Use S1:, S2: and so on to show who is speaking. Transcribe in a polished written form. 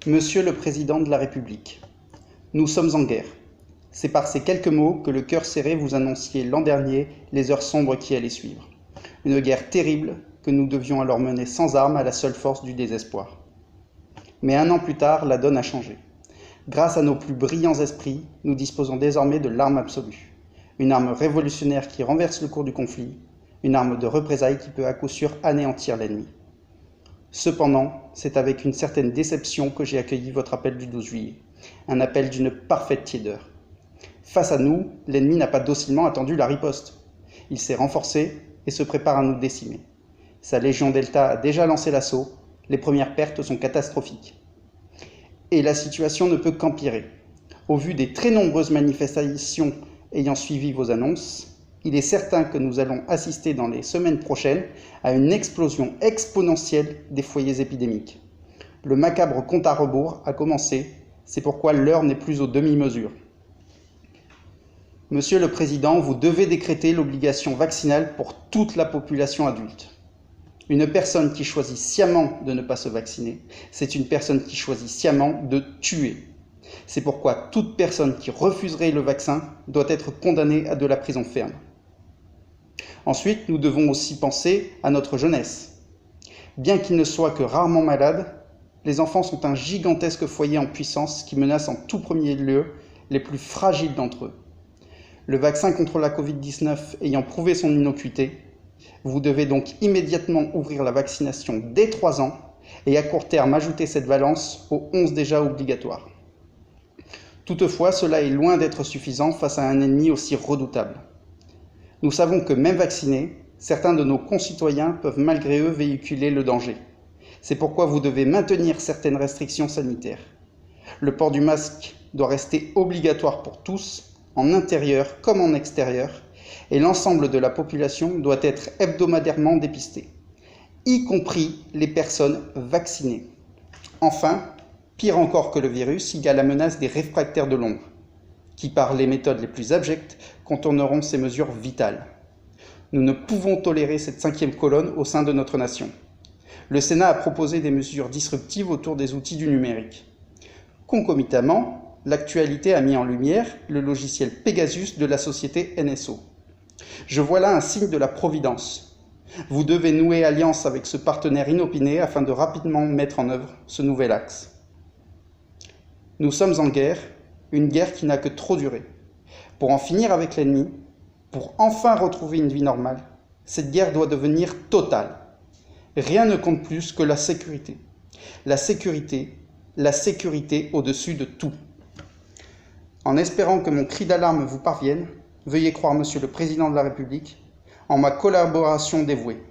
S1: Monsieur le Président de la République, nous sommes en guerre. C'est par ces quelques mots que le cœur serré vous annonciez l'an dernier les heures sombres qui allaient suivre. Une guerre terrible que nous devions alors mener sans armes à la seule force du désespoir. Mais un an plus tard, la donne a changé. Grâce à nos plus brillants esprits, nous disposons désormais de l'arme absolue. Une arme révolutionnaire qui renverse le cours du conflit, une arme de représailles qui peut à coup sûr anéantir l'ennemi. Cependant, c'est avec une certaine déception que j'ai accueilli votre appel du 12 juillet, un appel d'une parfaite tiédeur. Face à nous, l'ennemi n'a pas docilement attendu la riposte. Il s'est renforcé et se prépare à nous décimer. Sa Légion Delta a déjà lancé l'assaut, les premières pertes sont catastrophiques. Et la situation ne peut qu'empirer. Au vu des très nombreuses manifestations ayant suivi vos annonces, il est certain que nous allons assister dans les semaines prochaines à une explosion exponentielle des foyers épidémiques. Le macabre compte à rebours a commencé, c'est pourquoi l'heure n'est plus aux demi-mesures. Monsieur le Président, vous devez décréter l'obligation vaccinale pour toute la population adulte. Une personne qui choisit sciemment de ne pas se vacciner, c'est une personne qui choisit sciemment de tuer. C'est pourquoi toute personne qui refuserait le vaccin doit être condamnée à de la prison ferme. Ensuite, nous devons aussi penser à notre jeunesse. Bien qu'ils ne soient que rarement malades, les enfants sont un gigantesque foyer en puissance qui menace en tout premier lieu les plus fragiles d'entre eux. Le vaccin contre la Covid-19 ayant prouvé son innocuité, vous devez donc immédiatement ouvrir la vaccination dès 3 ans et à court terme ajouter cette valence aux 11 déjà obligatoires. Toutefois, cela est loin d'être suffisant face à un ennemi aussi redoutable. Nous savons que même vaccinés, certains de nos concitoyens peuvent malgré eux véhiculer le danger. C'est pourquoi vous devez maintenir certaines restrictions sanitaires. Le port du masque doit rester obligatoire pour tous, en intérieur comme en extérieur, et l'ensemble de la population doit être hebdomadairement dépistée, y compris les personnes vaccinées. Enfin, pire encore que le virus, il y a la menace des réfractaires de l'ombre, qui par les méthodes les plus abjectes contourneront ces mesures vitales. Nous ne pouvons tolérer cette 5e colonne au sein de notre nation. Le Sénat a proposé des mesures disruptives autour des outils du numérique. Concomitamment, l'actualité a mis en lumière le logiciel Pegasus de la société NSO. Je vois là un signe de la providence. Vous devez nouer alliance avec ce partenaire inopiné afin de rapidement mettre en œuvre ce nouvel axe. Nous sommes en guerre, une guerre qui n'a que trop duré. Pour en finir avec l'ennemi, pour enfin retrouver une vie normale, cette guerre doit devenir totale. Rien ne compte plus que la sécurité. La sécurité au-dessus de tout. En espérant que mon cri d'alarme vous parvienne, veuillez croire, Monsieur le Président de la République, en ma collaboration dévouée.